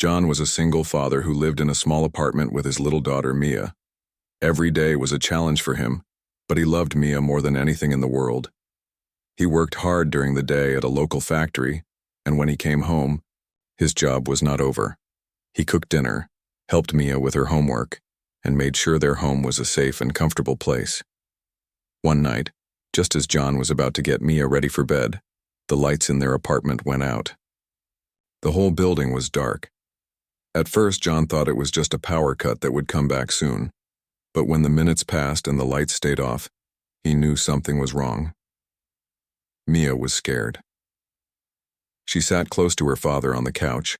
John was a single father who lived in a small apartment with his little daughter, Mia. Every day was a challenge for him, but he loved Mia more than anything in the world. He worked hard during the day at a local factory, and when he came home, his job was not over. He cooked dinner, helped Mia with her homework, and made sure their home was a safe and comfortable place. One night, just as John was about to get Mia ready for bed, the lights in their apartment went out. The whole building was dark. At first, John thought it was just a power cut that would come back soon, but when the minutes passed and the lights stayed off, he knew something was wrong. Mia was scared. She sat close to her father on the couch,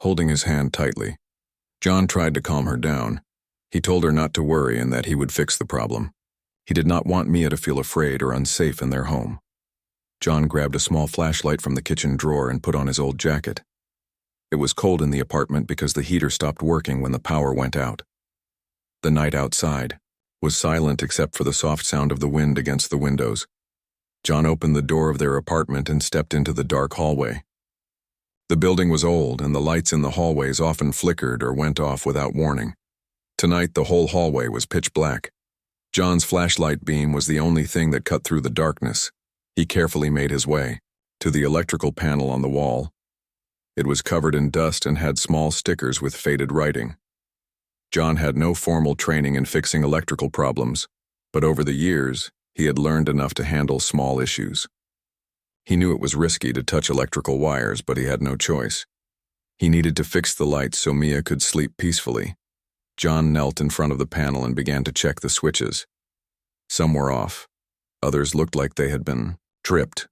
holding his hand tightly. John tried to calm her down. He told her not to worry and that he would fix the problem. He did not want Mia to feel afraid or unsafe in their home. John grabbed a small flashlight from the kitchen drawer and put on his old jacket. It was cold in the apartment because the heater stopped working when the power went out. The night outside was silent except for the soft sound of the wind against the windows. John opened the door of their apartment and stepped into the dark hallway. The building was old, and the lights in the hallways often flickered or went off without warning. Tonight, the whole hallway was pitch black. John's flashlight beam was the only thing that cut through the darkness. He carefully made his way to the electrical panel on the wall. It was covered in dust and had small stickers with faded writing. John had no formal training in fixing electrical problems, but over the years, he had learned enough to handle small issues. He knew it was risky to touch electrical wires, but he had no choice. He needed to fix the lights so Mia could sleep peacefully. John knelt in front of the panel and began to check the switches. Some were off. Others looked like they had been tripped.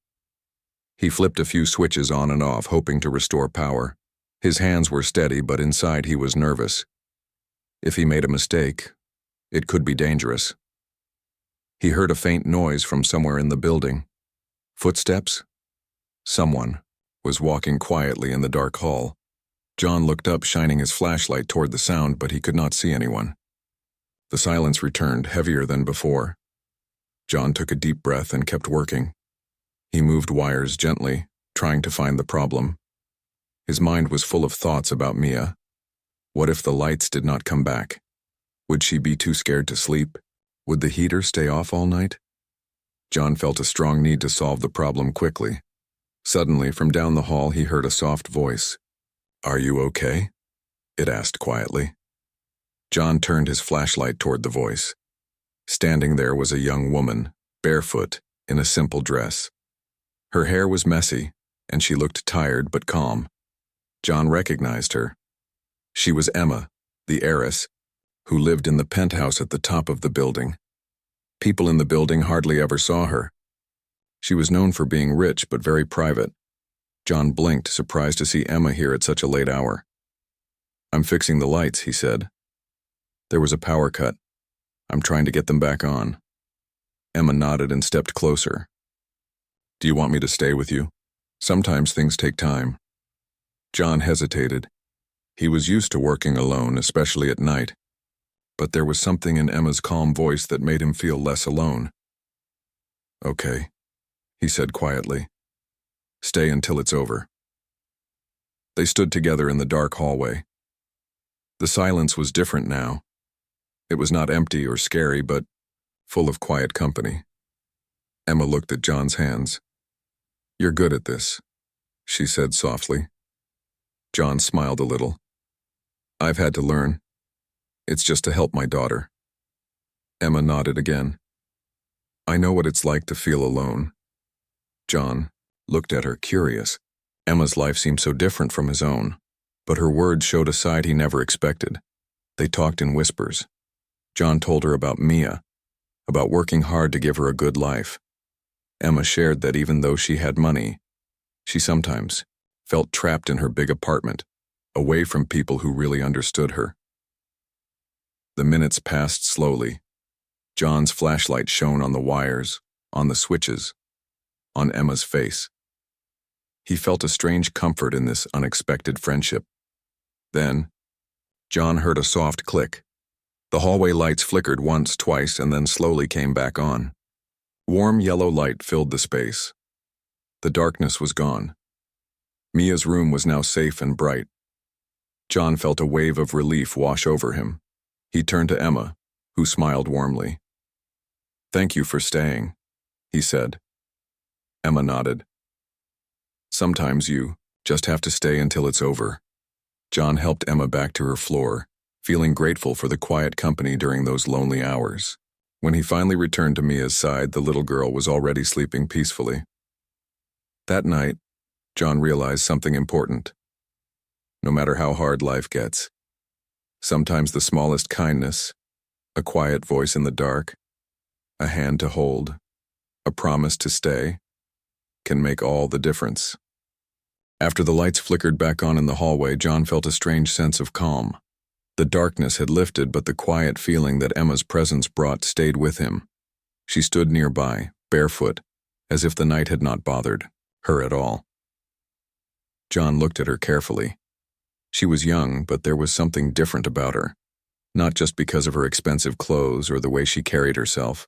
He flipped a few switches on and off, hoping to restore power. His hands were steady, but inside he was nervous. If he made a mistake, it could be dangerous. He heard a faint noise from somewhere in the building. Footsteps? Someone was walking quietly in the dark hall. John looked up, shining his flashlight toward the sound, but he could not see anyone. The silence returned, heavier than before. John took a deep breath and kept working. He moved wires gently, trying to find the problem. His mind was full of thoughts about Mia. What if the lights did not come back? Would she be too scared to sleep? Would the heater stay off all night? John felt a strong need to solve the problem quickly. Suddenly, from down the hall, he heard a soft voice. "Are you okay?" it asked quietly. John turned his flashlight toward the voice. Standing there was a young woman, barefoot, in a simple dress. Her hair was messy, and she looked tired but calm. John recognized her. She was Emma, the heiress, who lived in the penthouse at the top of the building. People in the building hardly ever saw her. She was known for being rich but very private. John blinked, surprised to see Emma here at such a late hour. "I'm fixing the lights," he said. "There was a power cut. I'm trying to get them back on." Emma nodded and stepped closer. "Do you want me to stay with you? Sometimes things take time." John hesitated. He was used to working alone, especially at night. But there was something in Emma's calm voice that made him feel less alone. "Okay," he said quietly. "Stay until it's over." They stood together in the dark hallway. The silence was different now. It was not empty or scary, but full of quiet company. Emma looked at John's hands. "You're good at this," she said softly. John smiled a little. "I've had to learn. It's just to help my daughter." Emma nodded again. "I know what it's like to feel alone." John looked at her, curious. Emma's life seemed so different from his own, but her words showed a side he never expected. They talked in whispers. John told her about Mia, about working hard to give her a good life. Emma shared that even though she had money, she sometimes felt trapped in her big apartment, away from people who really understood her. The minutes passed slowly. John's flashlight shone on the wires, on the switches, on Emma's face. He felt a strange comfort in this unexpected friendship. Then, John heard a soft click. The hallway lights flickered once, twice, and then slowly came back on. Warm yellow light filled the space. The darkness was gone. Mia's room was now safe and bright. John felt a wave of relief wash over him. He turned to Emma, who smiled warmly. "Thank you for staying," he said. Emma nodded. "Sometimes you just have to stay until it's over." John helped Emma back to her floor, feeling grateful for the quiet company during those lonely hours. When he finally returned to Mia's side, the little girl was already sleeping peacefully. That night, John realized something important. No matter how hard life gets, sometimes the smallest kindness, a quiet voice in the dark, a hand to hold, a promise to stay, can make all the difference. After the lights flickered back on in the hallway, John felt a strange sense of calm. The darkness had lifted, but the quiet feeling that Emma's presence brought stayed with him. She stood nearby, barefoot, as if the night had not bothered her at all. John looked at her carefully. She was young, but there was something different about her. Not just because of her expensive clothes or the way she carried herself.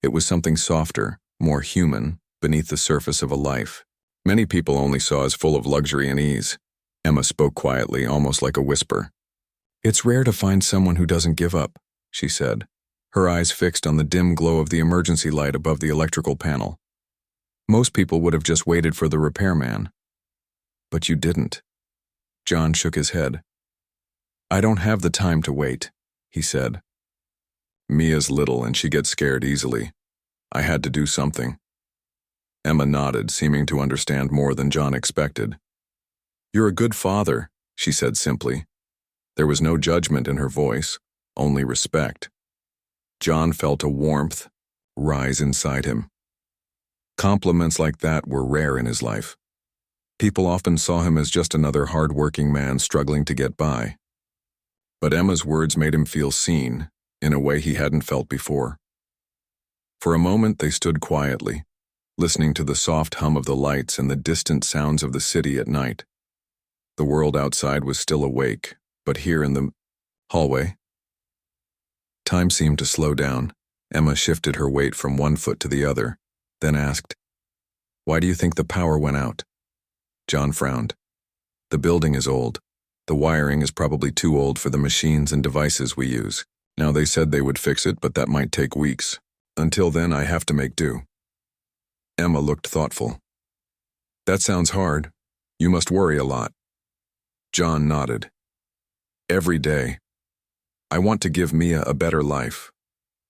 It was something softer, more human, beneath the surface of a life many people only saw as full of luxury and ease. Emma spoke quietly, almost like a whisper. "It's rare to find someone who doesn't give up," she said, her eyes fixed on the dim glow of the emergency light above the electrical panel. "Most people would have just waited for the repairman. But you didn't." John shook his head. "I don't have the time to wait," he said. "Mia's little and she gets scared easily. I had to do something." Emma nodded, seeming to understand more than John expected. "You're a good father," she said simply. There was no judgment in her voice, only respect. John felt a warmth rise inside him. Compliments like that were rare in his life. People often saw him as just another hard-working man struggling to get by. But Emma's words made him feel seen, in a way he hadn't felt before. For a moment they stood quietly, listening to the soft hum of the lights and the distant sounds of the city at night. The world outside was still awake, but here in the hallway, time seemed to slow down. Emma shifted her weight from one foot to the other, then asked, "Why do you think the power went out?" John frowned. "The building is old. The wiring is probably too old for the machines and devices we use. Now they said they would fix it, but that might take weeks. Until then, I have to make do." Emma looked thoughtful. "That sounds hard. You must worry a lot." John nodded. "Every day. I want to give Mia a better life,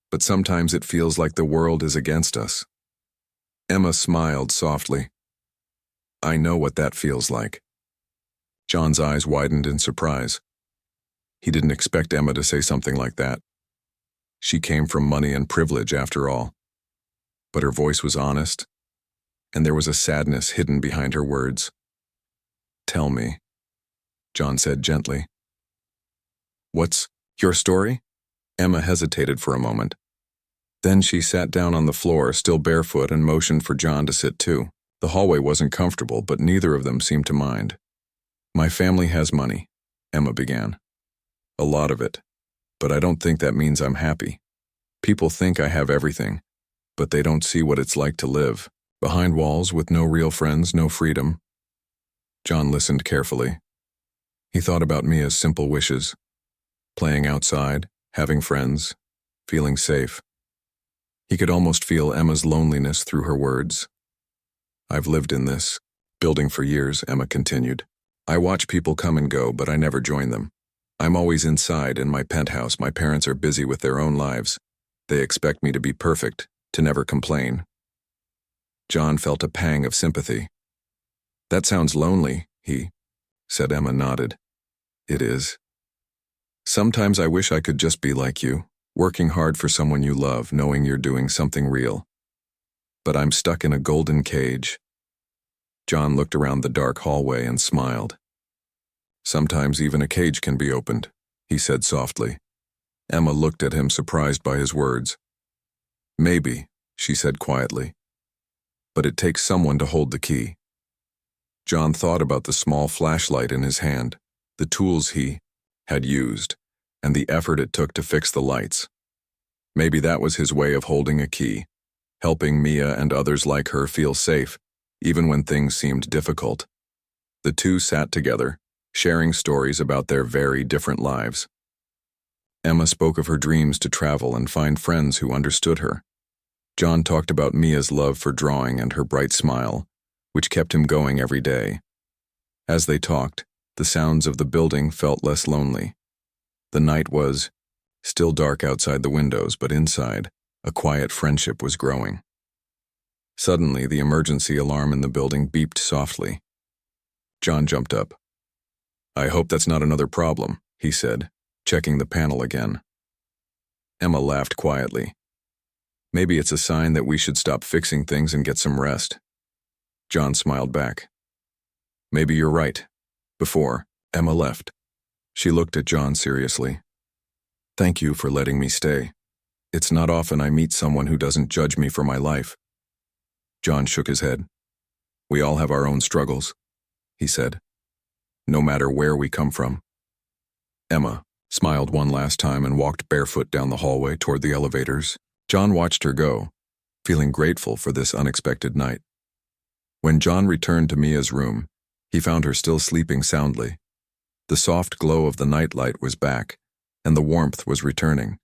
but sometimes it feels like the world is against us." Emma smiled softly. "I know what that feels like." John's eyes widened in surprise. He didn't expect Emma to say something like that. She came from money and privilege, after all. But her voice was honest, and there was a sadness hidden behind her words. "Tell me," John said gently. "What's your story?" Emma hesitated for a moment. Then she sat down on the floor, still barefoot, and motioned for John to sit too. The hallway wasn't comfortable, but neither of them seemed to mind. "My family has money," Emma began. "A lot of it, but I don't think that means I'm happy. People think I have everything, but they don't see what it's like to live behind walls with no real friends, no freedom." John listened carefully. He thought about Mia's simple wishes. Playing outside, having friends, feeling safe. He could almost feel Emma's loneliness through her words. "I've lived in this building for years," Emma continued. "I watch people come and go, but I never join them. I'm always inside in my penthouse. My parents are busy with their own lives. They expect me to be perfect, to never complain." John felt a pang of sympathy. "That sounds lonely," he said. Emma nodded. "It is. Sometimes I wish I could just be like you, working hard for someone you love, knowing you're doing something real. But I'm stuck in a golden cage." John looked around the dark hallway and smiled. "Sometimes even a cage can be opened," he said softly. Emma looked at him, surprised by his words. "Maybe," she said quietly. "But it takes someone to hold the key." John thought about the small flashlight in his hand, the tools he had used, and the effort it took to fix the lights. Maybe that was his way of holding a key, helping Mia and others like her feel safe, even when things seemed difficult. The two sat together, sharing stories about their very different lives. Emma spoke of her dreams to travel and find friends who understood her. John talked about Mia's love for drawing and her bright smile, which kept him going every day. As they talked, the sounds of the building felt less lonely. The night was still dark outside the windows, but inside, a quiet friendship was growing. Suddenly, the emergency alarm in the building beeped softly. John jumped up. "I hope that's not another problem," he said, checking the panel again. Emma laughed quietly. "Maybe it's a sign that we should stop fixing things and get some rest." John smiled back. "Maybe you're right." Before Emma left, she looked at John seriously. "Thank you for letting me stay. It's not often I meet someone who doesn't judge me for my life." John shook his head. "We all have our own struggles," he said, "no matter where we come from." Emma smiled one last time and walked barefoot down the hallway toward the elevators. John watched her go, feeling grateful for this unexpected night. When John returned to Mia's room, he found her still sleeping soundly. The soft glow of the nightlight was back, and the warmth was returning.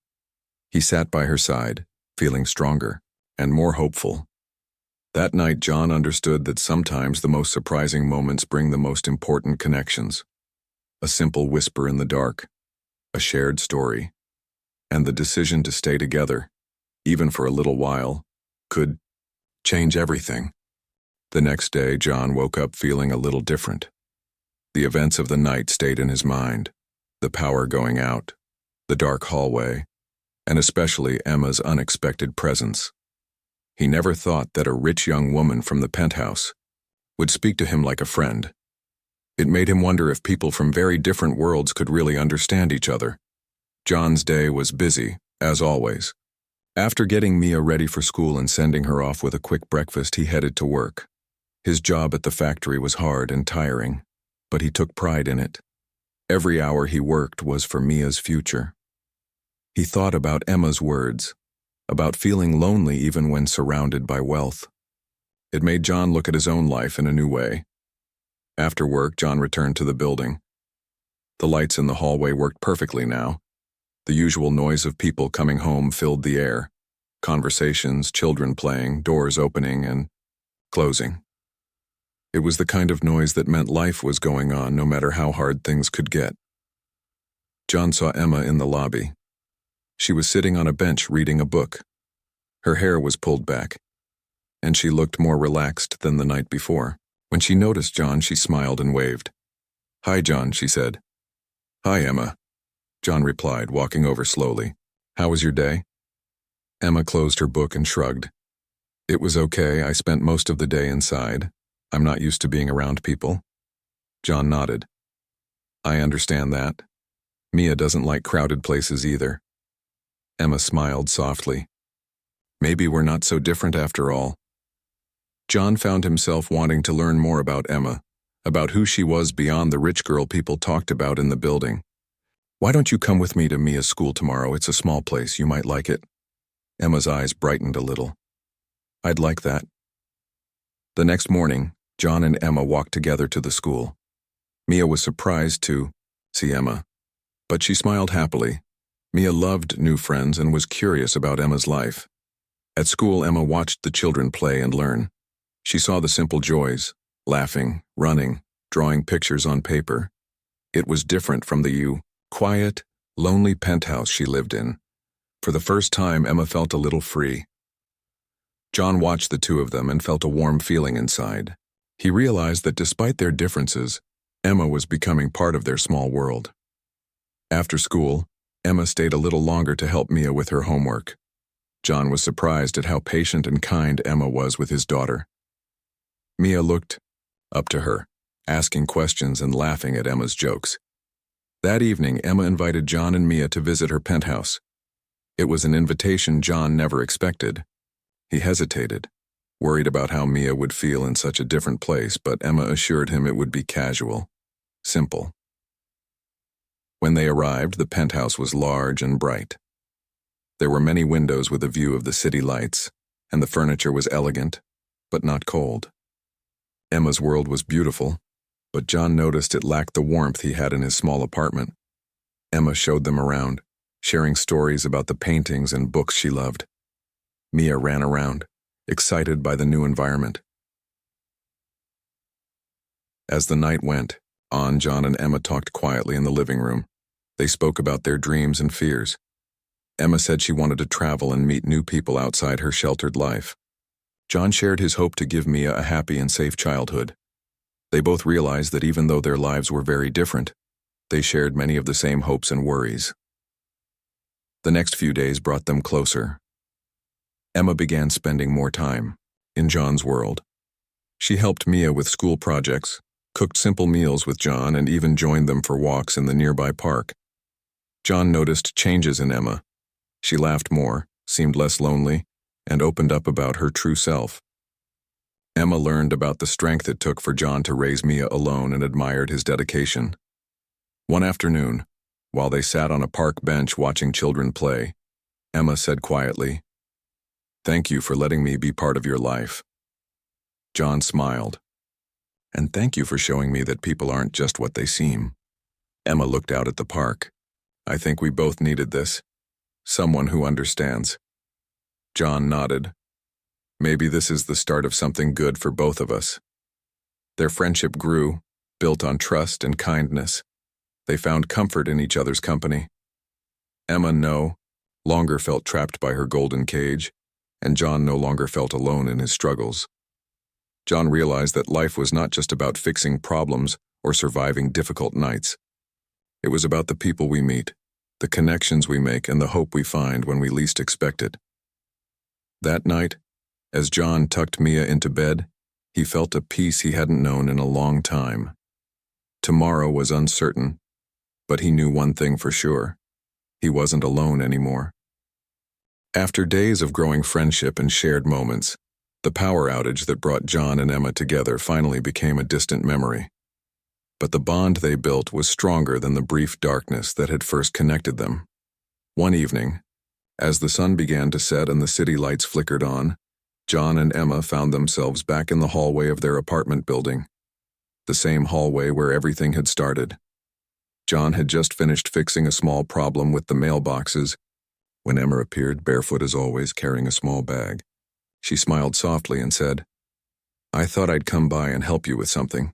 He sat by her side, feeling stronger and more hopeful. That night, John understood that sometimes the most surprising moments bring the most important connections. A simple whisper in the dark, a shared story, and the decision to stay together, even for a little while, could change everything. The next day, John woke up feeling a little different. The events of the night stayed in his mind, the power going out, the dark hallway, and especially Emma's unexpected presence. He never thought that a rich young woman from the penthouse would speak to him like a friend. It made him wonder if people from very different worlds could really understand each other. John's day was busy, as always. After getting Mia ready for school and sending her off with a quick breakfast, he headed to work. His job at the factory was hard and tiring, but he took pride in it. Every hour he worked was for Mia's future. He thought about Emma's words, about feeling lonely even when surrounded by wealth. It made John look at his own life in a new way. After work, John returned to the building. The lights in the hallway worked perfectly now. The usual noise of people coming home filled the air. Conversations, children playing, doors opening and closing. It was the kind of noise that meant life was going on no matter how hard things could get. John saw Emma in the lobby. She was sitting on a bench reading a book. Her hair was pulled back, and she looked more relaxed than the night before. When she noticed John, she smiled and waved. "Hi, John," she said. "Hi, Emma," John replied, walking over slowly. "How was your day?" Emma closed her book and shrugged. "It was okay. I spent most of the day inside. I'm not used to being around people." John nodded. "I understand that. Mia doesn't like crowded places either." Emma smiled softly. "Maybe we're not so different after all." John found himself wanting to learn more about Emma, about who she was beyond the rich girl people talked about in the building. "Why don't you come with me to Mia's school tomorrow? It's a small place. You might like it." Emma's eyes brightened a little. "I'd like that." The next morning, John and Emma walked together to the school. Mia was surprised to see Emma, but she smiled happily. Mia loved new friends and was curious about Emma's life. At school, Emma watched the children play and learn. She saw the simple joys, laughing, running, drawing pictures on paper. It was different from the quiet, lonely penthouse she lived in. For the first time, Emma felt a little free. John watched the two of them and felt a warm feeling inside. He realized that despite their differences, Emma was becoming part of their small world. After school, Emma stayed a little longer to help Mia with her homework. John was surprised at how patient and kind Emma was with his daughter. Mia looked up to her, asking questions and laughing at Emma's jokes. That evening, Emma invited John and Mia to visit her penthouse. It was an invitation John never expected. He hesitated, worried about how Mia would feel in such a different place, but Emma assured him it would be casual, simple. When they arrived, the penthouse was large and bright. There were many windows with a view of the city lights, and the furniture was elegant, but not cold. Emma's world was beautiful, but John noticed it lacked the warmth he had in his small apartment. Emma showed them around, sharing stories about the paintings and books she loved. Mia ran around, excited by the new environment. As the night went on, John and Emma talked quietly in the living room. They spoke about their dreams and fears. Emma said she wanted to travel and meet new people outside her sheltered life. John shared his hope to give Mia a happy and safe childhood. They both realized that even though their lives were very different, they shared many of the same hopes and worries. The next few days brought them closer. Emma began spending more time in John's world. She helped Mia with school projects, cooked simple meals with John, and even joined them for walks in the nearby park. John noticed changes in Emma. She laughed more, seemed less lonely, and opened up about her true self. Emma learned about the strength it took for John to raise Mia alone and admired his dedication. One afternoon, while they sat on a park bench watching children play, Emma said quietly, "Thank you for letting me be part of your life." John smiled. "And thank you for showing me that people aren't just what they seem." Emma looked out at the park. "I think we both needed this. Someone who understands." John nodded. "Maybe this is the start of something good for both of us." Their friendship grew, built on trust and kindness. They found comfort in each other's company. Emma no longer felt trapped by her golden cage, and John no longer felt alone in his struggles. John realized that life was not just about fixing problems or surviving difficult nights. It was about the people we meet, the connections we make, and the hope we find when we least expect it. That night, as John tucked Mia into bed, he felt a peace he hadn't known in a long time. Tomorrow was uncertain, but he knew one thing for sure: he wasn't alone anymore. After days of growing friendship and shared moments, the power outage that brought John and Emma together finally became a distant memory. But the bond they built was stronger than the brief darkness that had first connected them. One evening, as the sun began to set and the city lights flickered on, John and Emma found themselves back in the hallway of their apartment building, the same hallway where everything had started. John had just finished fixing a small problem with the mailboxes when Emma appeared, barefoot as always, carrying a small bag. She smiled softly and said, "I thought I'd come by and help you with something."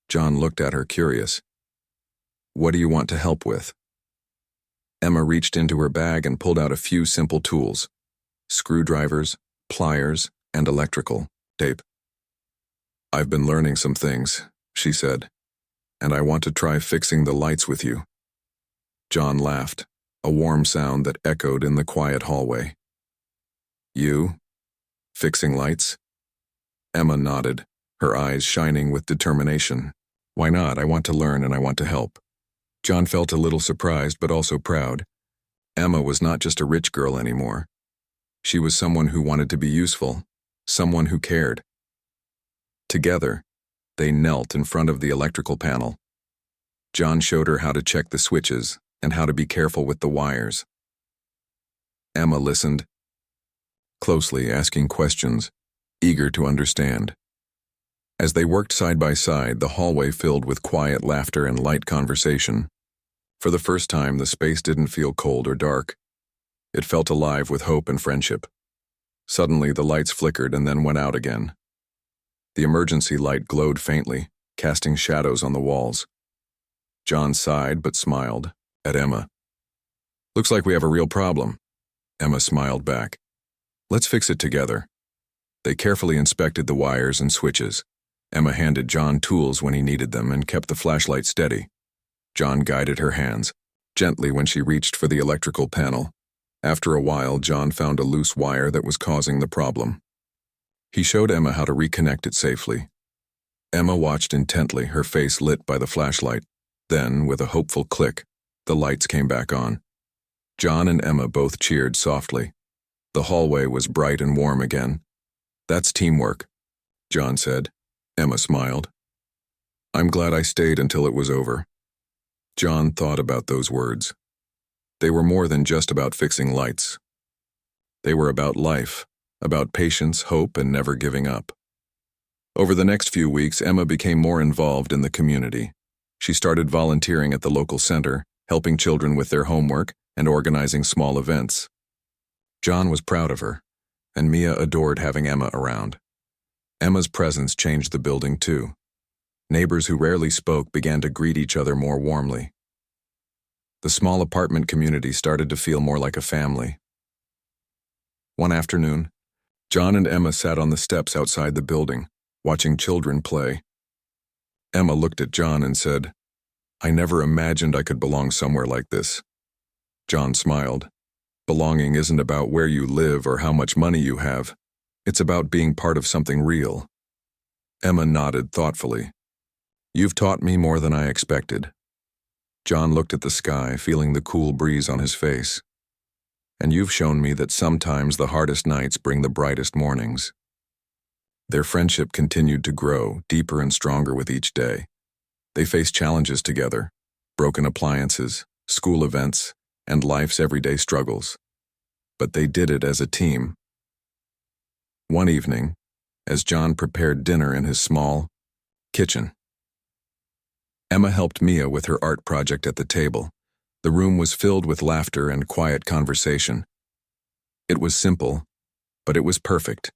John looked at her, curious. "What do you want to help with?" Emma reached into her bag and pulled out a few simple tools: screwdrivers, pliers, and electrical tape. "I've been learning some things," she said, "and I want to try fixing the lights with you." John laughed, a warm sound that echoed in the quiet hallway. "You? Fixing lights?" Emma nodded, her eyes shining with determination. "Why not? I want to learn and I want to help." John felt a little surprised but also proud. Emma was not just a rich girl anymore. She was someone who wanted to be useful, someone who cared. Together, they knelt in front of the electrical panel. John showed her how to check the switches and how to be careful with the wires. Emma listened closely, asking questions, eager to understand. As they worked side by side, the hallway filled with quiet laughter and light conversation. For the first time, the space didn't feel cold or dark. It felt alive with hope and friendship. Suddenly, the lights flickered and then went out again. The emergency light glowed faintly, casting shadows on the walls. John sighed but smiled at Emma. "Looks like we have a real problem." Emma smiled back. "Let's fix it together." They carefully inspected the wires and switches. Emma handed John tools when he needed them and kept the flashlight steady. John guided her hands, gently when she reached for the electrical panel. After a while, John found a loose wire that was causing the problem. He showed Emma how to reconnect it safely. Emma watched intently, her face lit by the flashlight. Then, with a hopeful click, the lights came back on. John and Emma both cheered softly. The hallway was bright and warm again. "That's teamwork," John said. Emma smiled. "I'm glad I stayed until it was over." John thought about those words. They were more than just about fixing lights. They were about life, about patience, hope, and never giving up. Over the next few weeks, Emma became more involved in the community. She started volunteering at the local center, helping children with their homework and organizing small events. John was proud of her, and Mia adored having Emma around. Emma's presence changed the building too. Neighbors who rarely spoke began to greet each other more warmly. The small apartment community started to feel more like a family. One afternoon, John and Emma sat on the steps outside the building, watching children play. Emma looked at John and said, "I never imagined I could belong somewhere like this." John smiled. "Belonging isn't about where you live or how much money you have. It's about being part of something real." Emma nodded thoughtfully. "You've taught me more than I expected." John looked at the sky, feeling the cool breeze on his face. "And you've shown me that sometimes the hardest nights bring the brightest mornings." Their friendship continued to grow, deeper and stronger with each day. They faced challenges together, broken appliances, school events, and life's everyday struggles. But they did it as a team. One evening, as John prepared dinner in his small kitchen, Emma helped Mia with her art project at the table. The room was filled with laughter and quiet conversation. It was simple, but it was perfect.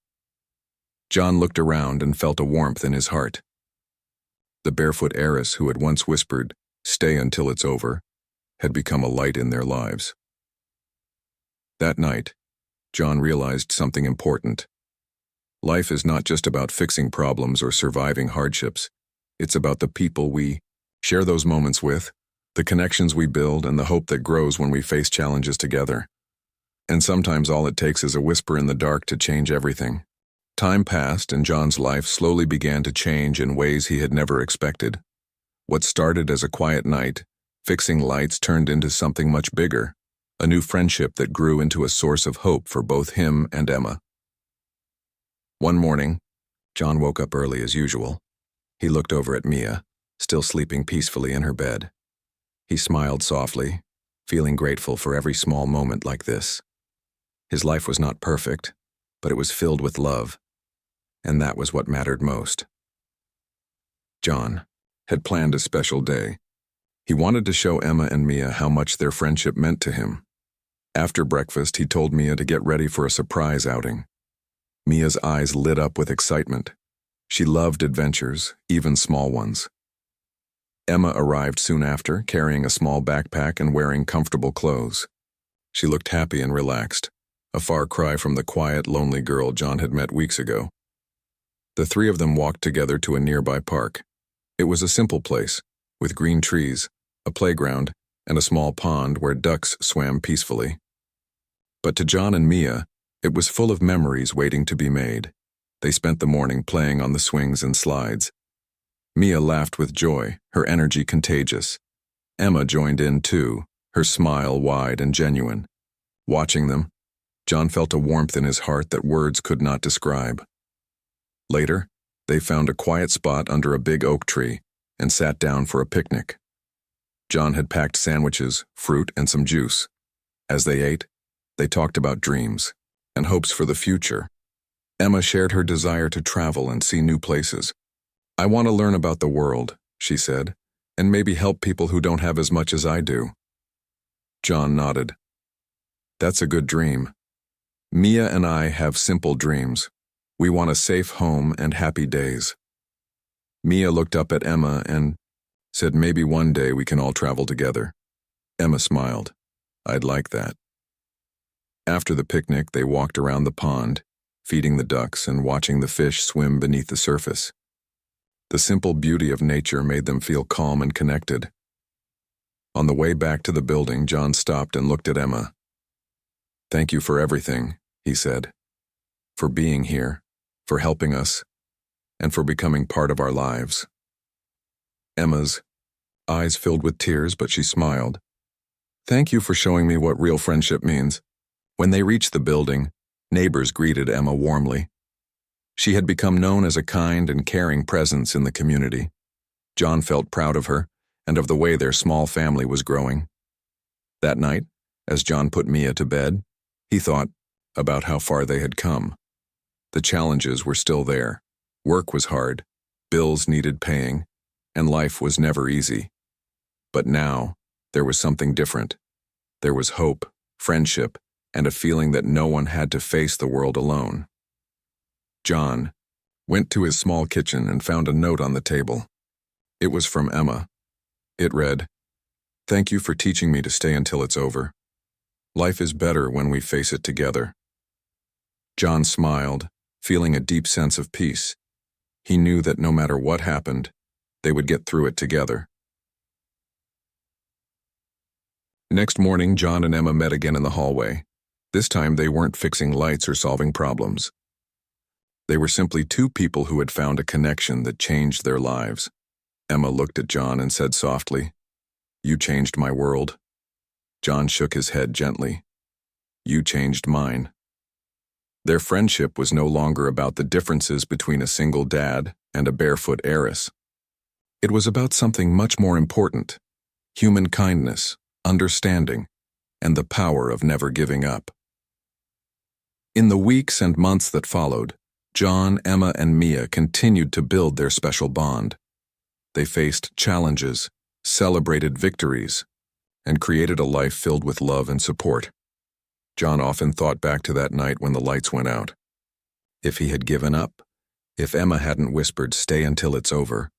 John looked around and felt a warmth in his heart. The Barefoot Heiress, who had once whispered, "Stay until it's over," had become a light in their lives. That night, John realized something important. Life is not just about fixing problems or surviving hardships. It's about the people we share those moments with, the connections we build, and the hope that grows when we face challenges together. And sometimes all it takes is a whisper in the dark to change everything. Time passed, and John's life slowly began to change in ways he had never expected. What started as a quiet night, fixing lights, turned into something much bigger, a new friendship that grew into a source of hope for both him and Emma. One morning, John woke up early as usual. He looked over at Mia, still sleeping peacefully in her bed. He smiled softly, feeling grateful for every small moment like this. His life was not perfect, but it was filled with love, and that was what mattered most. John had planned a special day. He wanted to show Emma and Mia how much their friendship meant to him. After breakfast, he told Mia to get ready for a surprise outing. Mia's eyes lit up with excitement. She loved adventures, even small ones. Emma arrived soon after, carrying a small backpack and wearing comfortable clothes. She looked happy and relaxed, a far cry from the quiet, lonely girl John had met weeks ago. The three of them walked together to a nearby park. It was a simple place, with green trees, a playground, and a small pond where ducks swam peacefully. But to John and Mia, it was full of memories waiting to be made. They spent the morning playing on the swings and slides. Mia laughed with joy, her energy contagious. Emma joined in too, her smile wide and genuine. Watching them, John felt a warmth in his heart that words could not describe. Later, they found a quiet spot under a big oak tree and sat down for a picnic. John had packed sandwiches, fruit, and some juice. As they ate, they talked about dreams and hopes for the future. Emma shared her desire to travel and see new places. "I want to learn about the world," she said, "and maybe help people who don't have as much as I do." John nodded. "That's a good dream. Mia and I have simple dreams. We want a safe home and happy days." Mia looked up at Emma and said, "Maybe one day we can all travel together." Emma smiled. "I'd like that." After the picnic, they walked around the pond, feeding the ducks and watching the fish swim beneath the surface. The simple beauty of nature made them feel calm and connected. On the way back to the building, John stopped and looked at Emma. "Thank you for everything," he said. "For being here, for helping us, and for becoming part of our lives." Emma's eyes filled with tears, but she smiled. "Thank you for showing me what real friendship means." When they reached the building, neighbors greeted Emma warmly. She had become known as a kind and caring presence in the community. John felt proud of her and of the way their small family was growing. That night, as John put Mia to bed, he thought about how far they had come. The challenges were still there, Work was hard, bills needed paying, and life was never easy. But now, there was something different. There was hope, friendship, and a feeling that no one had to face the world alone. John went to his small kitchen and found a note on the table. It was from Emma. It read, "Thank you for teaching me to stay until it's over. Life is better when we face it together." John smiled, feeling a deep sense of peace. He knew that no matter what happened, they would get through it together. Next morning, John and Emma met again in the hallway. This time, they weren't fixing lights or solving problems. They were simply two people who had found a connection that changed their lives. Emma looked at John and said softly, "You changed my world." John shook his head gently. "You changed mine." Their friendship was no longer about the differences between a single dad and a barefoot heiress. It was about something much more important: human kindness, understanding, and the power of never giving up. In the weeks and months that followed, John, Emma, and Mia continued to build their special bond. They faced challenges, celebrated victories, and created a life filled with love and support. John often thought back to that night when the lights went out. If he had given up, if Emma hadn't whispered, "Stay until it's over,"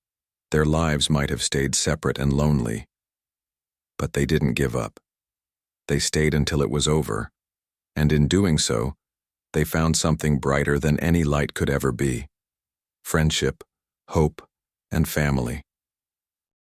their lives might have stayed separate and lonely. But they didn't give up. They stayed until it was over, and in doing so, they found something brighter than any light could ever be: friendship, hope, and family.